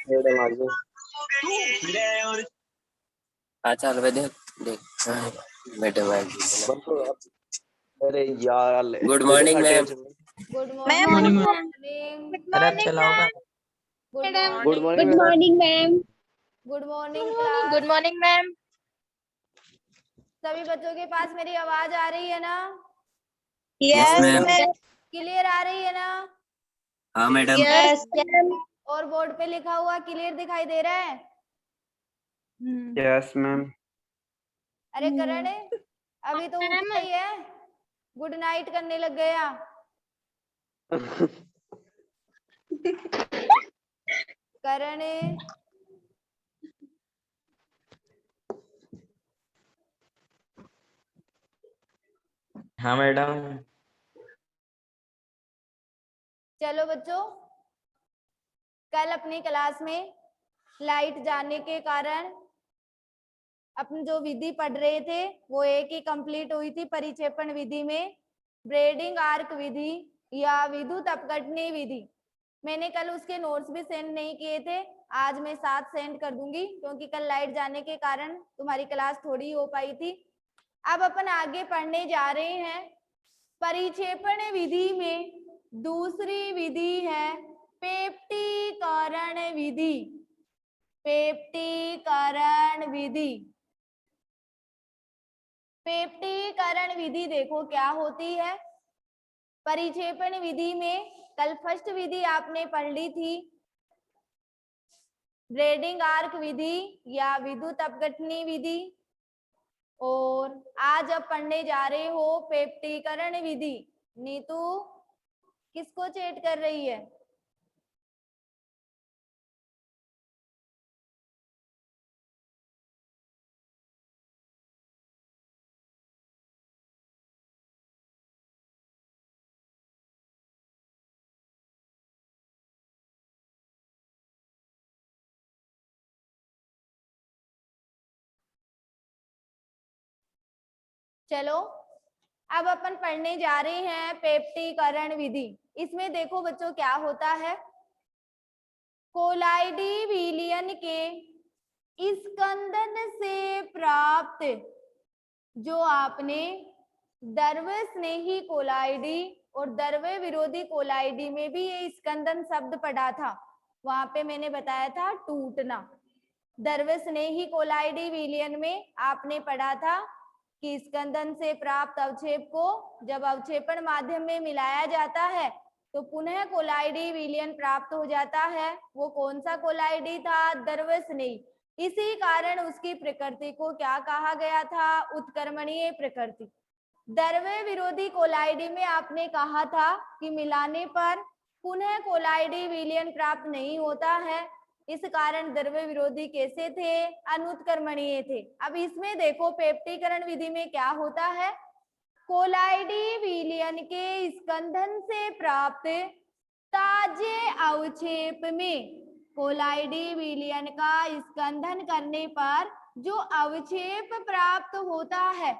Madam आ गई। अच्छा देख देख मैडम आ गई। अरे यार good morning ma'am. Good ma'am morning. अरे अच्छा लाओगा। Good good morning morning ma'am. Good morning class. Good morning ma'am. सभी बच्चों के पास मेरी आवाज आ रही है ना? Yes ma'am. क्लियर आ रही है ना? हाँ मैडम। यस और बोर्ड पे लिखा हुआ क्लियर दिखाई दे रहा है? Yes ma'am. अरे करण अभी तो उठा ही है, गुड नाइट करने लग गया। करण हाँ मैडम। चलो बच्चों, कल अपनी क्लास में लाइट जाने के कारण अपन जो विधि पढ़ रहे थे वो एक ही कंप्लीट हुई थी। परिक्षेपण विधि में ब्रेडिंग आर्क विधि या विद्युत अपघटनी विधि, मैंने कल उसके नोट्स भी सेंड नहीं किए थे, आज मैं साथ सेंड कर दूंगी क्योंकि कल लाइट जाने के कारण तुम्हारी क्लास थोड़ी हो पाई थी। अब अपन आगे पढ़ने जा रहे हैं। परिक्षेपण विधि में दूसरी विधि है पेप्टीकरण विधि। पेप्टीकरण विधि, पेप्टीकरण विधि देखो क्या होती है। परिक्षेपण विधि में कल फर्स्ट विधि आपने पढ़ ली थी, ब्रेडिंग आर्क विधि या विद्युत अपघटनी विधि, और आज अब पढ़ने जा रहे हो पेप्टीकरण विधि। नीतू किसको चेट कर रही है? चलो अब अपन पढ़ने जा रहे हैं पेप्टीकरण विधि। इसमें देखो बच्चों क्या होता है, कोलाइडी विलयन के स्कंदन से प्राप्त जो आपने द्रव्य स्नेही कोलाइडी और द्रव्य विरोधी कोलाइडी में भी ये स्कंदन शब्द पढ़ा था, वहां पे मैंने बताया था टूटना। द्रव्य स्नेही कोलाइडी विलयन में आपने पढ़ा था कि स्कंदन से प्राप्त अवक्षेप को जब अवक्षेपण माध्यम में मिलाया जाता है तो पुनः कोलाइडी विलयन प्राप्त हो जाता है। वो कौन सा कोलाइडी था? द्रव्य स्नेही। इसी कारण उसकी प्रकृति को क्या कहा गया था? उत्क्रमणीय प्रकृति। द्रव्य विरोधी कोलाइडी में आपने कहा था कि मिलाने पर पुनः कोलाइडी विलयन प्राप्त नहीं होता है, इस कारण द्रव्य विरोधी कैसे थे? अनुत्क्रमणीय थे। अब इसमें देखो पेप्टीकरण विधि में क्या होता है, कोलाइडी विलयन के स्कंदन से प्राप्त ताजे अवक्षेप में कोलाइडी विलयन का स्कंदन करने पर जो अवक्षेप प्राप्त होता है,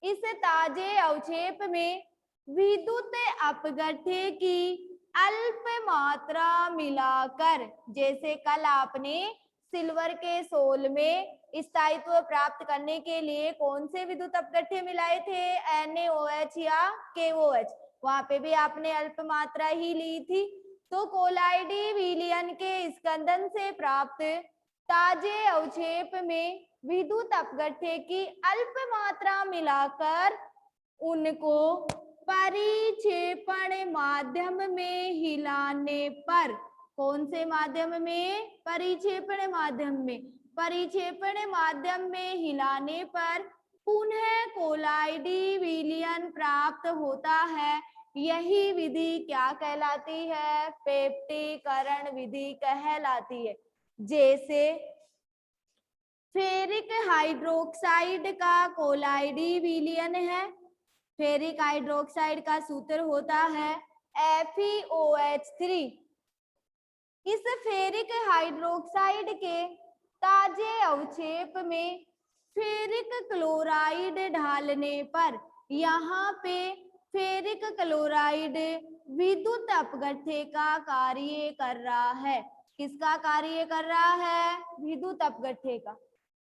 इस ताजे अवक्षेप में विद्युत अपघट्य की अल्प मात्रा मिलाकर, जैसे कल आपने सिल्वर के सोल में स्थायित्व प्राप्त करने के लिए कौन से विद्युत अपघट्य मिलाए थे? NaOH या KOH, वहां पे भी आपने अल्प मात्रा ही ली थी। तो कोलाइडी विलयन के स्कंदन से प्राप्त ताजे अवक्षेप में विद्युत अपघट्य की अल्प मात्रा मिलाकर उनको परिक्षेपण माध्यम में हिलाने पर, कौन से माध्यम में? परिक्षेपण माध्यम में। परिक्षेपण माध्यम में हिलाने पर पुनः कोलाइडी विलयन प्राप्त होता है। यही विधि क्या कहलाती है? पेप्टीकरण विधि कहलाती है। जैसे फेरिक हाइड्रोक्साइड का कोलाइडी विलयन है, फेरिक हाइड्रोक्साइड का सूत्र होता है FeOH3। इस फेरिक हाइड्रोक्साइड के ताजे अवक्षेप में फेरिक क्लोराइड डालने पर यहाँ पे फेरिक क्लोराइड विद्युत अपघट्य का कार्य कर रहा है। किसका कार्य कर रहा है? विद्युत अपघट्य का।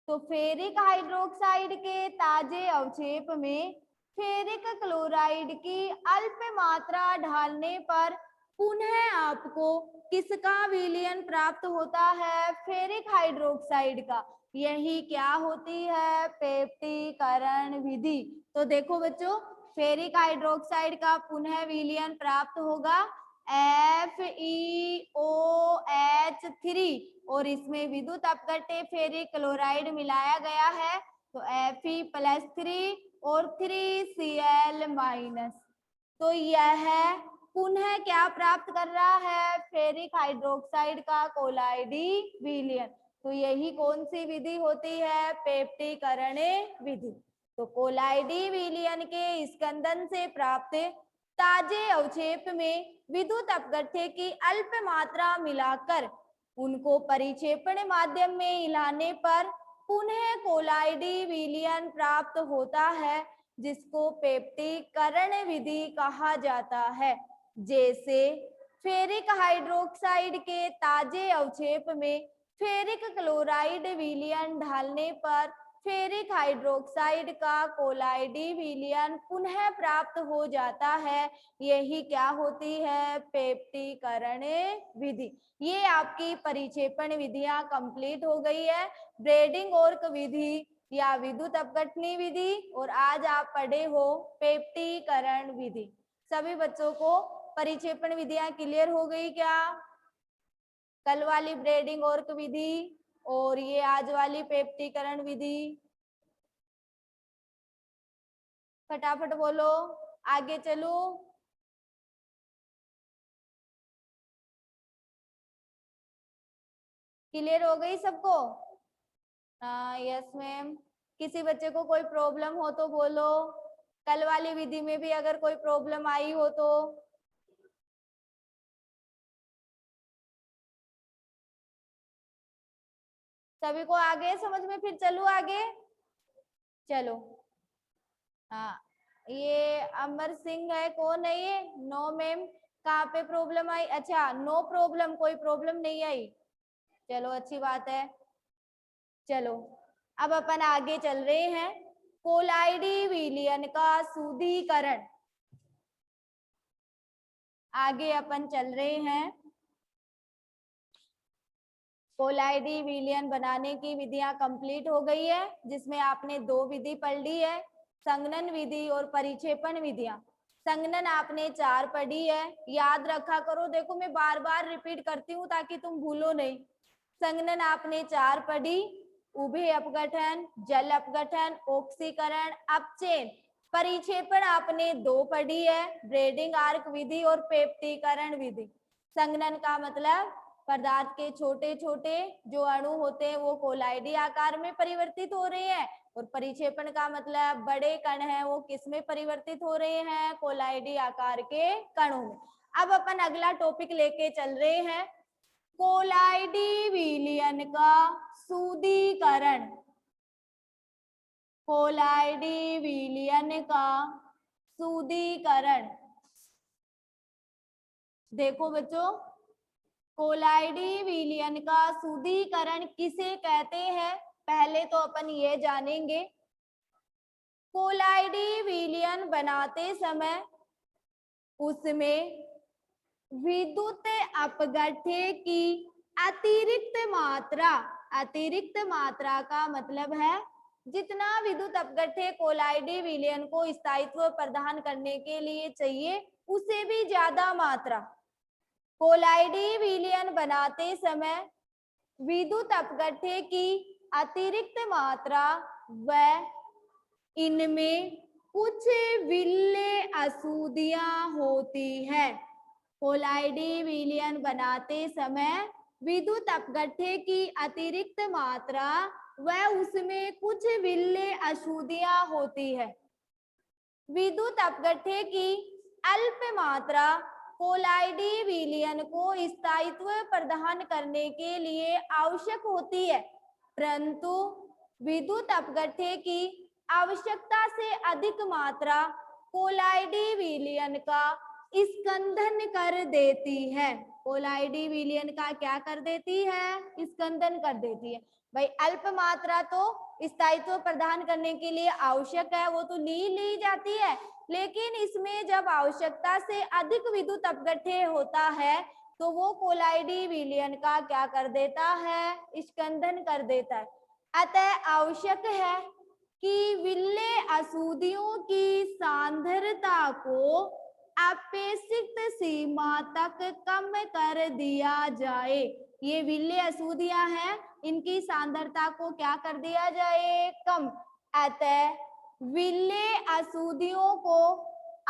तो फेरिक हाइड्रोक्साइड के ताजे अवक्षेप में फेरिक क्लोराइड की अल्प मात्रा डालने पर पुनः आपको किसका विलयन प्राप्त होता है? फेरिक हाइड्रोक्साइड का। यही क्या होती है? पेप्टिकरण विधि। तो देखो बच्चों, फेरिक हाइड्रोक्साइड का पुनः विलयन प्राप्त होगा FeOH3 और इसमें विद्युत अपघट्य फेरिक क्लोराइड मिलाया गया है तो Fe+3 और 3Cl-। तो यह पुनः क्या प्राप्त कर रहा है? फेरिक हाइड्रोक्साइड का कोलाइडी विलयन। तो यही कौन सी विधि होती है? पेप्टिकरण विधि। तो कोलाइडी विलयन के स्कंदन से प्राप्त ताजे अवक्षेप में विद्युत अपघट्य की अल्प मात्रा मिलाकर उनको परिक्षेपण माध्यम में हिलाने पर पुनः कोलाइडी विलयन प्राप्त होता है, जिसको पेप्टिकरण विधि कहा जाता है। जैसे फेरिक हाइड्रोक्साइड के ताजे अवक्षेप में फेरिक क्लोराइड विलयन डालने पर फेरिक हाइड्रोक्साइड का कोलाइडी विलयन पुनः प्राप्त हो जाता है। यही क्या होती है? पेप्टिकरण विधि। ये आपकी परिक्षेपण विधियां कंप्लीट हो गई है। ब्रेडिंग ऑर्क विधि या विद्युत अपघटनी विधि और आज आप पढ़े हो पेप्टिकरण विधि। सभी बच्चों को परिक्षेपण विधियां क्लियर हो गई क्या? कल वाली ब्रेडिंग ऑर्क विधि और ये आज वाली पेप्टिकरण विधि। फटाफट बोलो, आगे चलो। क्लियर हो गई सबको? हाँ, यस मैम। किसी बच्चे को कोई प्रॉब्लम हो तो बोलो। कल वाली विधि में भी अगर कोई प्रॉब्लम आई हो तो। सभी को आगे समझ में? फिर चलो आगे चलो। हाँ, ये अमर सिंह है, कौन है ये? No ma'am. कहाँ पे प्रॉब्लम आई? अच्छा, नो प्रॉब्लम, कोई प्रॉब्लम नहीं आई। चलो अच्छी बात है। चलो अब अपन आगे चल रहे हैं। कोलाइडी विलयन का शुद्धिकरण। आगे अपन चल रहे हैं। कोलाइडी विलयन बनाने की विधियां कंप्लीट हो गई है, जिसमें आपने दो विधि पढ़ ली है, संघनन विधि और परिक्षेपण विधियां। संघनन आपने 4 पढ़ी है, याद रखा करो। देखो मैं बार बार रिपीट करती हूँ ताकि तुम भूलो नहीं। संघनन आपने 4 पढ़ी, उभय अपघटन, जल अपघटन, ऑक्सीकरण, अपचयन। परिक्षेपण आपने 2 पढ़ी है, ब्रेडिंग आर्क विधि और पेप्टिकरण विधि। संघनन का मतलब पदार्थ के छोटे छोटे जो अणु होते हैं वो कोलाइडी आकार में परिवर्तित हो रहे हैं, और परिक्षेपण का मतलब बड़े कण हैं वो किस में परिवर्तित हो रहे हैं? कोलाइडी आकार के कणों में। अब अपन अगला टॉपिक लेके चल रहे हैं, कोलाइडी विलयन का शुद्धिकरण। कोलाइडी विलयन का शुद्धिकरण। देखो बच्चों, कोलाइडी विलयन का शुद्धिकरण किसे कहते हैं? पहले तो अपन ये जानेंगे। कोलाइडी विलयन बनाते समय उसमें विद्युत अपघट्य की अतिरिक्त मात्रा का मतलब है जितना विद्युत अपघट्य कोलाइडी विलयन को स्थायित्व प्रदान करने के लिए चाहिए उसे भी ज्यादा मात्रा। कोलाइडी विलयन बनाते समय विद्युत अपघट्य की अतिरिक्त मात्रा व इनमें कुछ विलेय अशुद्धियां होती है। कोलाइडी विलयन बनाते समय विद्युत अपघट्य की अतिरिक्त मात्रा व उसमें कुछ विलेय अशुद्धियां होती है। विद्युत अपघट्य की अल्प मात्रा कोलाइडी विलयन को स्थायित्व प्रदान करने के लिए आवश्यक होती है, परंतु विद्युत अपघट्य की आवश्यकता से अधिक मात्रा कोलाइडी विलयन का स्कंदन कर देती है। कोलाइडी विलयन का क्या कर देती है? स्कंदन कर देती है। भाई अल्प मात्रा तो स्थायित्व प्रदान करने के लिए आवश्यक है, वो तो ली जाती है, लेकिन इसमें जब आवश्यकता से अधिक विद्युत अपघट्य होता है तो वो कोलाइडी विलयन का क्या कर देता है? स्कंदन कर देता है। अतः आवश्यक है कि विलेय अशुद्धियों की सांद्रता को अपेक्षित सीमा तक कम कर दिया जाए। ये विलेय अशुद्धियां हैं, इनकी सांद्रता को क्या कर दिया जाए? कम। अतः विलेय अशुद्धियों को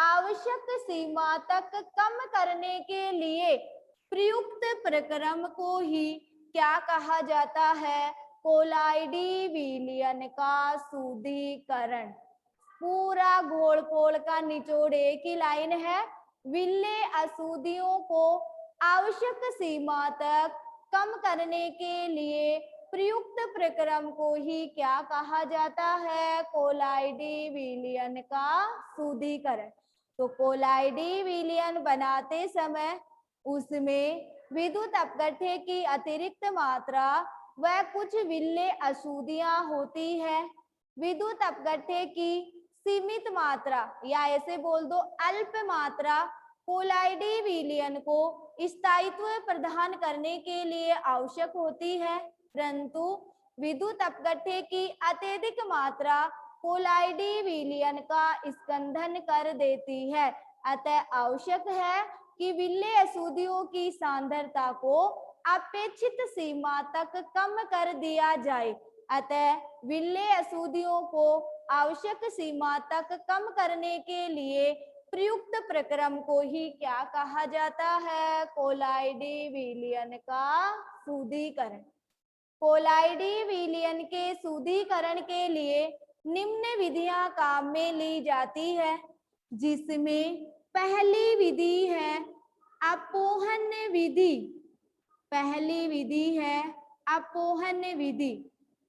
आवश्यक सीमा तक कम करने के लिए प्रयुक्त प्रक्रम को ही क्या कहा जाता है? कोलाइडी विलयन का शुद्धिकरण। पूरा घोल का निचोड़ एक ही लाइन है। विलेय अशुद्धियों को आवश्यक सीमा तक कम करने के लिए प्रयुक्त प्रक्रम को ही क्या कहा जाता है? कोलाइडी विलयन का शुद्धिकरण। तो कोलाइडी विलयन बनाते समय उसमें विद्युत अपघट्य की अतिरिक्त मात्रा व कुछ विलेय अशुद्धियां होती है। विद्युत अपघट्य की सीमित मात्रा या ऐसे बोल दो अल्प मात्रा कोलाइडी विलयन को स्थायित्व प्रदान करने के लिए आवश्यक होती है, परंतु विद्युत अपघट्य की अत्यधिक मात्रा कोलाइडी विलयन का स्कंदन कर देती है। अतः आवश्यक है कि विलेय अशुद्धियों की सांद्रता को अपेक्षित सीमा तक कम कर दिया जाए। अतः विलेय अशुद्धियों को आवश्यक सीमा तक कम करने के लिए प्रयुक्त प्रक्रम को ही क्या कहा जाता है? कोलाइडी विलयन का शुद्धिकरण। कोलाइडी विलयन के शुद्धिकरण के लिए निम्न विधियां काम में ली जाती है, जिसमें पहली विधि है अपोहन विधि। पहली विधि है अपोहन विधि।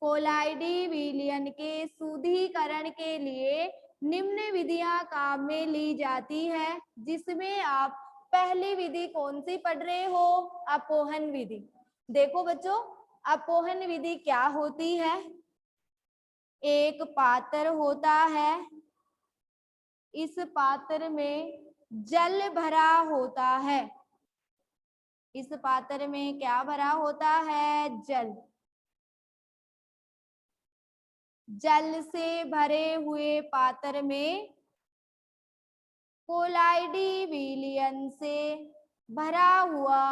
कोलाइडी विलयन के शुद्धिकरण के लिए निम्न विधियां काम में ली जाती है, जिसमें आप पहली विधि कौन सी पढ़ रहे हो? अपोहन विधि। देखो बच्चों, अपोहन विधि क्या होती है? एक पात्र होता है, इस पात्र में जल भरा होता है। इस पात्र में क्या भरा होता है? जल। जल से भरे हुए पात्र में कोलाइडी विलयन से भरा हुआ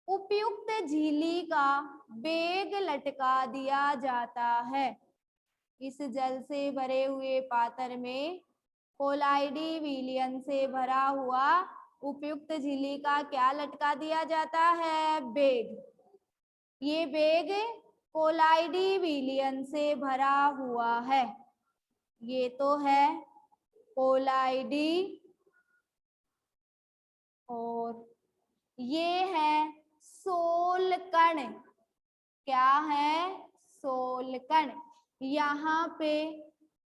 उपयुक्त झिल्ली का बेग लटका दिया जाता है। इस जल से भरे हुए पात्र में कोलाइडी विलयन से भरा हुआ उपयुक्त झिल्ली का क्या लटका दिया जाता है? बेग। ये बेग कोलाइडी विलयन से भरा हुआ है। ये तो है कोलाइडी, और ये है सोलकण। क्या है? सोलकण। यहाँ पे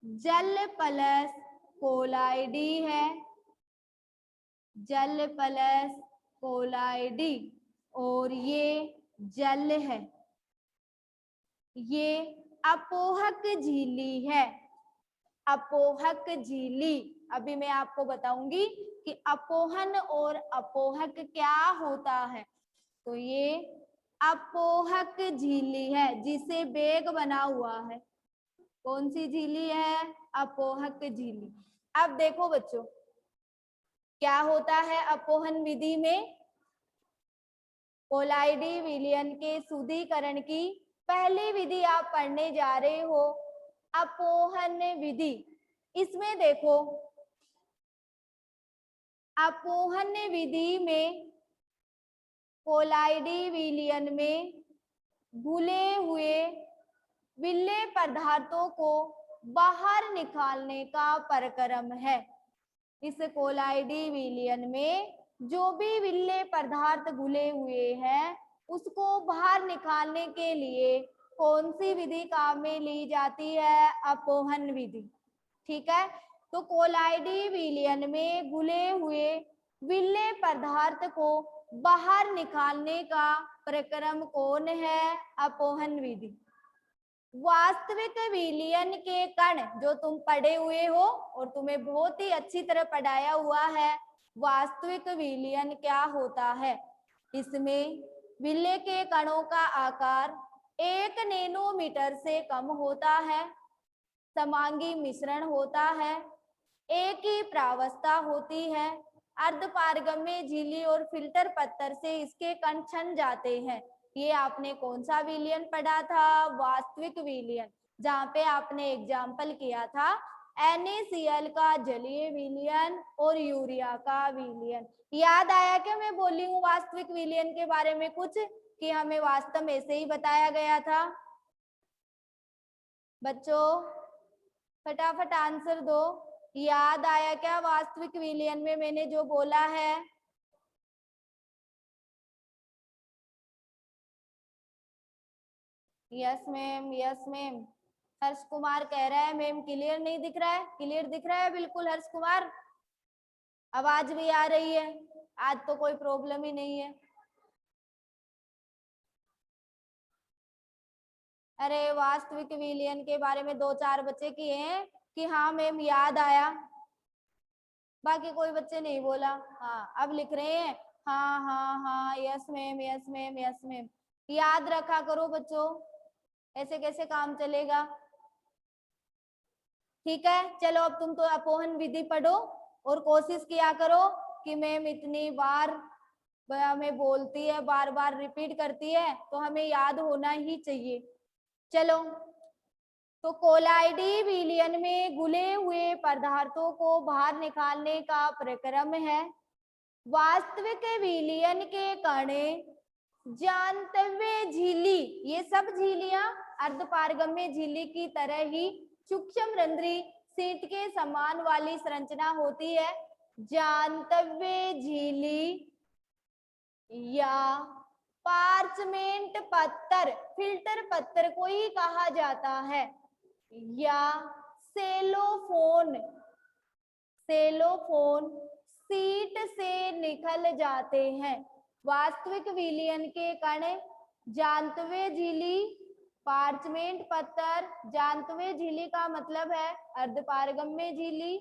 जल प्लस कोलाइडी है, जल प्लस कोलाइडी, और ये जल है। ये अपोहक झिल्ली है। अपोहक झिल्ली। अभी मैं आपको बताऊंगी कि अपोहन और अपोहक क्या होता है। तो ये अपोहक झिल्ली है, जिसे बेग बना हुआ है। कौन सी झिल्ली है? अपोहक झिल्ली। अब देखो बच्चों, क्या होता है अपोहन विधि में? कोलाइडी विलयन के शुद्धिकरण की पहली विधि आप पढ़ने जा रहे हो, अपोहन विधि। इसमें देखो, अपोहन विधि में कोलाइडी विलयन में घुले हुए विलेय पदार्थों को बाहर निकालने का प्रक्रम है। इस कोलाइडी विलयन में जो भी विलेय पदार्थ घुले हुए हैं, उसको बाहर निकालने के लिए कौन सी विधि काम में ली जाती है? अपोहन विधि। ठीक है। तो कोलाइडी विलयन में घुले हुए विलेय पदार्थ को बाहर निकालने का प्रक्रम कौन है? अपोहन विधि। वास्तविक विलयन के कण, जो तुम पढ़े हुए हो और तुम्हें बहुत ही अच्छी तरह पढ़ाया हुआ है, वास्तविक विलयन क्या होता है? इसमें विलेय के कणों का आकार 1 नैनोमीटर से कम होता है, समांगी मिश्रण होता है, एक ही प्रावस्था होती है, अर्धपारगम्य झिल्ली और फिल्टर पत्थर से इसके कण छन जाते हैं। ये आपने कौन सा विलयन पढ़ा था? वास्तविक विलयन, जहाँ पे आपने एग्जाम्पल किया था NaCl का जलीय विलयन और यूरिया का विलयन। याद आया क्या मैं बोली हूँ वास्तविक विलयन के बारे में कुछ, कि हमें वास्तव में ऐसे ही बताया गया था? बच्चों फटाफट आंसर दो, याद आया क्या वास्तविक विलयन में मैंने जो बोला है? Yes ma'am, yes ma'am. Harsh Kumar कह रहा है मैम क्लियर नहीं दिख रहा है। क्लियर दिख रहा है बिल्कुल हर्ष कुमार, आवाज भी आ रही है, आज तो कोई प्रॉब्लम ही नहीं है। अरे वास्तविक विलयन के बारे में 2-4 बच्चे किए हैं कि हाँ मैम याद आया, बाकी कोई बच्चे नहीं बोला। हाँ अब लिख रहे हैं हाँ हाँ हाँ, yes ma'am, yes ma'am, yes ma'am. याद रखा करो बच्चों, ऐसे कैसे काम चलेगा? ठीक है, चलो अब तुम तो अपोहन विधि पढ़ो और कोशिश किया करो कि मैम इतनी बार हमें बोलती है, बार बार रिपीट करती है, तो हमें याद होना ही चाहिए। चलो, तो कोलाइडी विलयन में घुले हुए पदार्थों को बाहर निकालने का प्रक्रम है। वास्तविक विलयन के कण जांतव्य झिल्ली, ये सब झिल्लियां अर्धपारगम्य झिल्ली की तरह ही सूक्ष्म रंध्री सीट के समान वाली संरचना होती है। जांतव्य झिल्ली या पार्चमेंट पत्थर, फिल्टर पत्थर को ही कहा जाता है, या सेलोफोन, सेलोफोन सीट से निकल जाते हैं। वास्तविक विलयन के कण जांतव्य झिल्ली, पार्चमेंट पत्थर, जांतव्य झिल्ली का मतलब है अर्धपारगम्य झिल्ली,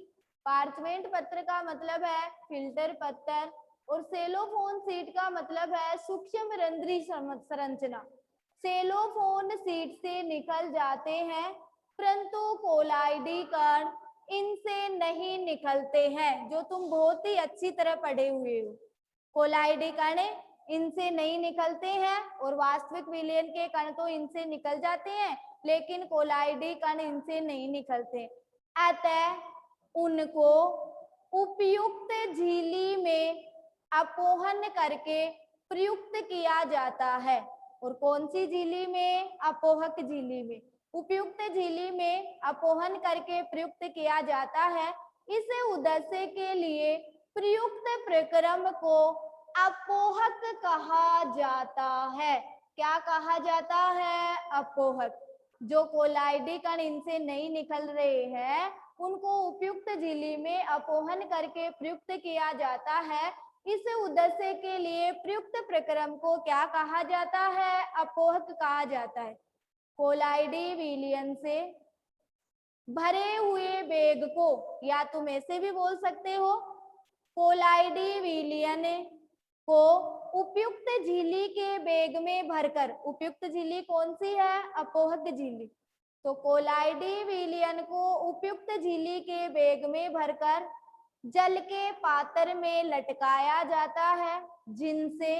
पार्चमेंट पत्थर का मतलब है फिल्टर पत्थर, और सेलोफोन सीट का मतलब है सूक्ष्म रंध्री संरचना। सेलोफोन सीट से निकल जाते हैं, परंतु कोलाइडी कण इनसे नहीं निकलते हैं, जो तुम बहुत ही अच्छी तरह पढ़े हुए हो। कोलाइडी कण इनसे नहीं निकलते हैं और वास्तविक विलयन के कण तो इनसे निकल जाते हैं, लेकिन कोलाइडी कण इनसे नहीं निकलते। अतः उनको उपयुक्त झिल्ली में अपोहन करके प्रयुक्त किया जाता है। और कौन सी झिल्ली में? अपोहक झिल्ली में। उपयुक्त झिल्ली में अपोहन करके प्रयुक्त किया जाता है। इस उद्देश्य के लिए प्रयुक्त प्रक्रम को अपोहक कहा जाता है। क्या कहा जाता है? अपोहक। जो कोलाइडी कण इनसे नहीं निकल रहे हैं, उनको उपयुक्त झिल्ली में अपोहन करके प्रयुक्त किया जाता है। इस उद्देश्य के लिए प्रयुक्त प्रक्रम को क्या कहा जाता है? अपोहक कहा जाता है। कोलाइडी विलयन से भरे हुए बेग को, या तुम ऐसे भी बोल सकते हो, कोलाइडी विलयन को उपयुक्त झिल्ली के बेग में भरकर, उपयुक्त झिल्ली कौन सी है? अपोहक झिल्ली। तो कोलाइडी विलयन को उपयुक्त झिल्ली के बेग में भरकर जल के पात्र में लटकाया जाता है, जिनसे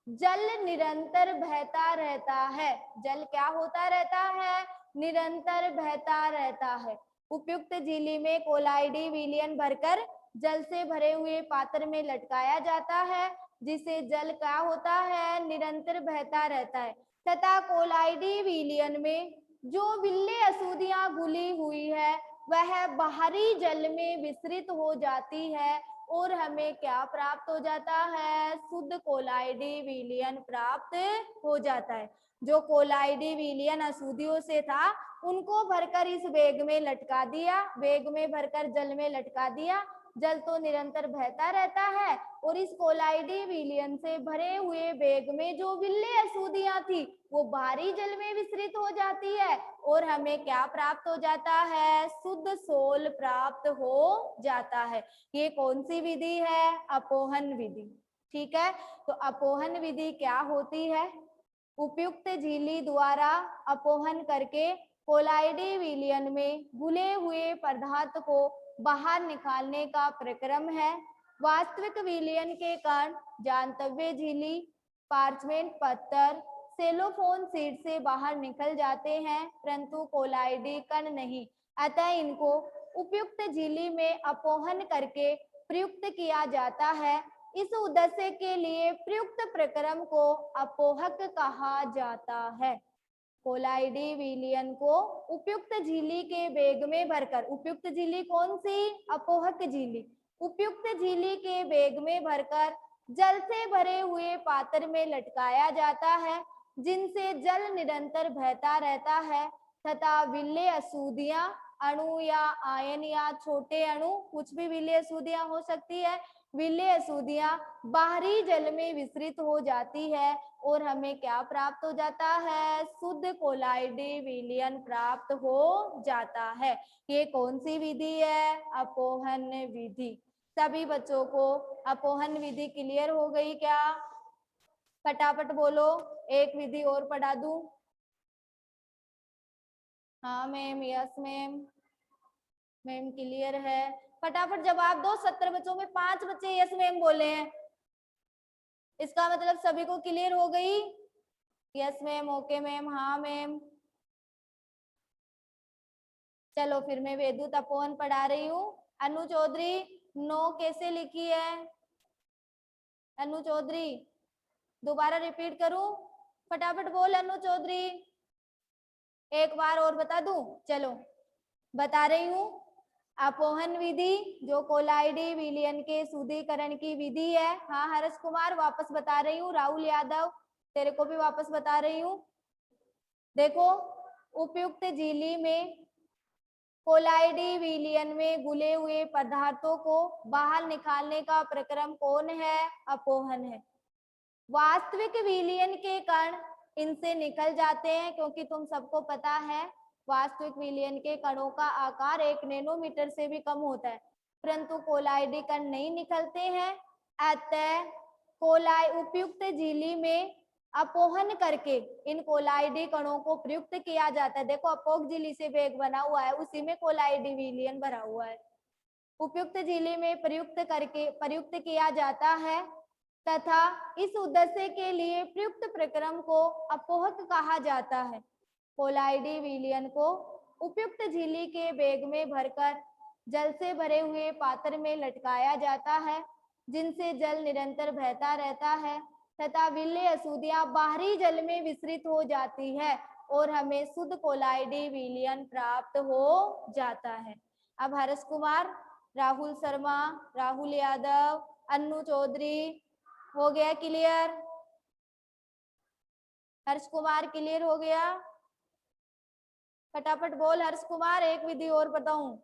जल निरंतर बहता रहता है। जल क्या होता रहता है? निरंतर बहता रहता है। उपयुक्त झिल्ली में कोलाइडी विलयन भरकर जल से भरे हुए पात्र में लटकाया जाता है, जिसे जल क्या होता है? निरंतर बहता रहता है। तथा कोलाइडी विलयन में जो विलेय अशुद्धियां घुली हुई है, वह बाहरी जल में विसरित हो जाती है और हमें क्या प्राप्त हो जाता है? शुद्ध कोलाइडी विलयन प्राप्त हो जाता है। जो कोलाइडी विलयन अशुद्धियों से था, उनको भरकर इस बेग में लटका दिया, बेग में भरकर जल में लटका दिया, जल तो निरंतर बहता रहता है और इस कोलाइडी विलयन से भरे हुए बेग में जो विल्ले अशुद्धियां थी वो बाहरी जल में विसरित हो जाती है और हमें क्या प्राप्त हो जाता है? शुद्ध सोल प्राप्त हो जाता है। ये कौन सी विधि है? अपोहन विधि। ठीक है, तो अपोहन विधि क्या होती है? उपयुक्त झिल्ली द्वारा अपोहन करके कोलाइडी विलयन में घुले हुए पदार्थ को बाहर निकालने का प्रक्रम है। वास्तविक विलयन के कण जानतव्य झिल्ली, पार्चमेंट पत्थर, सेलोफोन शीट से बाहर निकल जाते हैं, परंतु कोलाइडी कण नहीं। अतः इनको उपयुक्त झिल्ली में अपोहन करके प्रयुक्त किया जाता है। इस उद्देश्य के लिए प्रयुक्त प्रक्रम को अपोहक कहा जाता है। कोलाइडी विलयन को उपयुक्त झिल्ली के बेग में भरकर, उपयुक्त झिल्ली कौन सी? अपोहक झिल्ली। उपयुक्त झिल्ली के बेग में भरकर जल से भरे हुए पात्र में लटकाया जाता है, जिनसे जल निरंतर बहता रहता है तथा विल्ले अशुद्धियां, अणु या आयन या छोटे अणु, कुछ भी विल्ले अशुद्धियां हो सकती है, विल्ले अशुद्धियां बाहरी जल में विसरित हो जाती है और हमें क्या प्राप्त हो जाता है? शुद्ध कोलाइडी विलयन प्राप्त हो जाता है। ये कौन सी विधि है? अपोहन विधि। सभी बच्चों को अपोहन विधि क्लियर हो गई क्या? फटाफट बोलो, एक विधि और पढ़ा दूं? हाँ ma'am, yes ma'am, ma'am clear है। फटाफट जवाब दो। 70 बच्चों में 5 बच्चे यस मैम बोले हैं, इसका मतलब सभी को क्लियर हो गई? यस मैम, ओके मैम, हाँ मैम। चलो फिर मैं वैद्युत अपोहन पढ़ा रही हूँ। अनु चौधरी, नो कैसे लिखी है? अनु चौधरी, दोबारा रिपीट करूं? फटाफट बोल अनु चौधरी, एक बार और बता दूं? चलो बता रही हूँ। अपोहन विधि जो कोलाइडी विलयन के शुद्धिकरण की विधि है। हाँ हर्ष कुमार, वापस बता रही हूँ। राहुल यादव, तेरे को भी वापस बता रही हूँ। देखो, उपयुक्त झिल्ली में कोलाइडी विलयन में घुले हुए पदार्थों को बाहर निकालने का प्रक्रम कौन है? अपोहन है। वास्तविक विलयन के कण इनसे निकल जाते हैं, क्योंकि तुम सबको पता है वास्तविक विलयन के कणों का आकार 1 नैनोमीटर से भी कम होता है, परंतु कोलाइडी कण नहीं निकलते हैं। अतः उपयुक्त झिल्ली में अपोहन करके इन कोलाइडी कणों को प्रयुक्त किया जाता है। देखो अपोक झिल्ली से बेग बना हुआ है, उसी में कोलाइडी विलयन भरा हुआ है। उपयुक्त झिल्ली में प्रयुक्त किया जाता है तथा इस उद्देश्य के लिए प्रयुक्त प्रक्रम को अपोहक कहा जाता है। कोलाइडी विलयन को उपयुक्त झिल्ली के बेग में भरकर जल से भरे हुए पात्र में लटकाया जाता है, जिनसे जल निरंतर बहता रहता है तथा विल्ले अशुद्धियां बाहरी जल में विसरित हो जाती है और हमें शुद्ध कोलाइडी विलयन प्राप्त हो जाता है। अब हर्ष कुमार, राहुल शर्मा, राहुल यादव, अन्नू चौधरी, हो गया क्लियर? हर्ष कुमार क्लियर हो गया? फटाफट बोल हर्ष कुमार, एक विधि और बताऊं?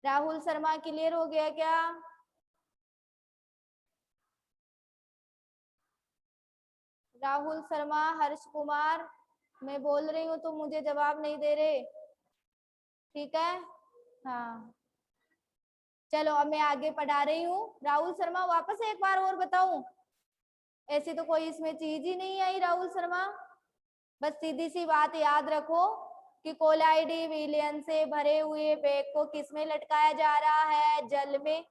राहुल शर्मा क्लियर हो गया क्या? राहुल शर्मा, हर्ष कुमार, मैं बोल रही हूँ तो मुझे जवाब नहीं दे रहे। ठीक है, हाँ चलो अब मैं आगे पढ़ा रही हूँ। राहुल शर्मा वापस एक बार और बताऊं? ऐसी तो कोई इसमें चीज ही नहीं आई राहुल शर्मा। बस सीधी सी बात याद रखो कि कोलाइडी विलयन से भरे हुए बैग को किसमें लटकाया जा रहा है? जल में,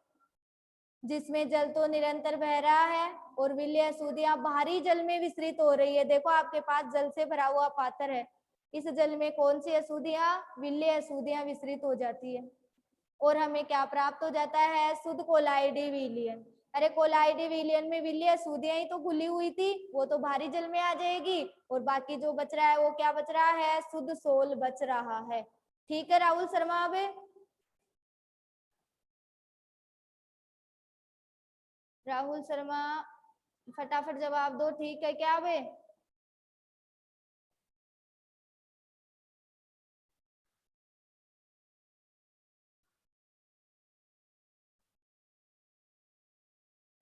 जिसमें जल तो निरंतर बह रहा है और विल्ले अशुद्धियां बाहरी जल में विसरित हो रही है। देखो आपके पास जल से भरा हुआ पात्र है, इस जल में कौन सी अशुद्धियां? विल्ले अशुद्धियां विसरित हो जाती है और हमें क्या प्राप्त हो जाता है? शुद्ध कोलाइडी विलयन। अरे कोलाइडी विलयन में विल्ले अशुद्धियां ही तो घुली हुई थी, वो तो बाहरी जल में आ जाएगी और बाकी जो बच रहा है वो क्या बच रहा है? शुद्ध सोल बच रहा है। ठीक है राहुल शर्मा, अब राहुल शर्मा फटाफट जवाब दो, ठीक है क्या? अब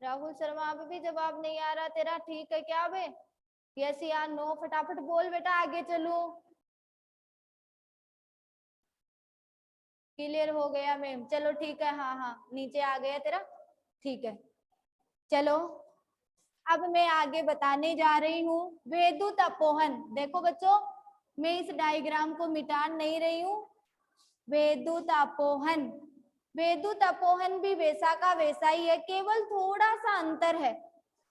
राहुल शर्मा अभी भी जवाब नहीं आ रहा तेरा, ठीक है क्या बे? यस या नो, फटाफट बोल बेटा, आगे चलो। क्लियर हो गया मैम, चलो ठीक है, हाँ हाँ नीचे आ गया तेरा, ठीक है। चलो अब मैं आगे बताने जा रही हूँ वेदुत अपोहन। देखो बच्चों, मैं इस डायग्राम को मिटा नहीं रही हूँ। वेदुत अपोहन, वेदुत अपोहन भी वैसा का वैसा ही है, केवल थोड़ा सा अंतर है।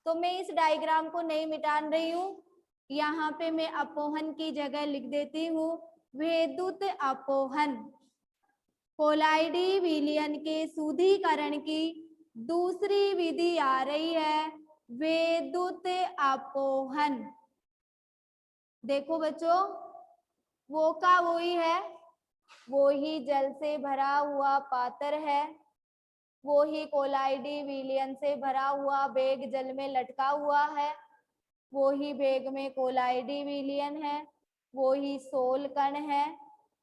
तो मैं इस डायग्राम को नहीं मिटा रही हूँ, यहाँ पे मैं अपोहन की जगह लिख देती हूँ वेदुत अपोहन। कोलाइडी विलयन के शुद्धिकरण की दूसरी विधि आ रही है वेदुत अपोहन। देखो बच्चों, वो का वो ही है, वो ही जल से भरा हुआ पात्र है, वो ही कोलाइडी विलयन से भरा हुआ बेग जल में लटका हुआ है, वो ही बेग में कोलाइडी विलयन है, वो ही सोल कण है,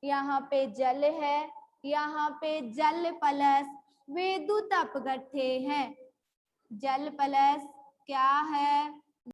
यहाँ पे जल है, यहाँ पे जल प्लस वेदुत अपघट्य हैं। जल प्लस क्या है?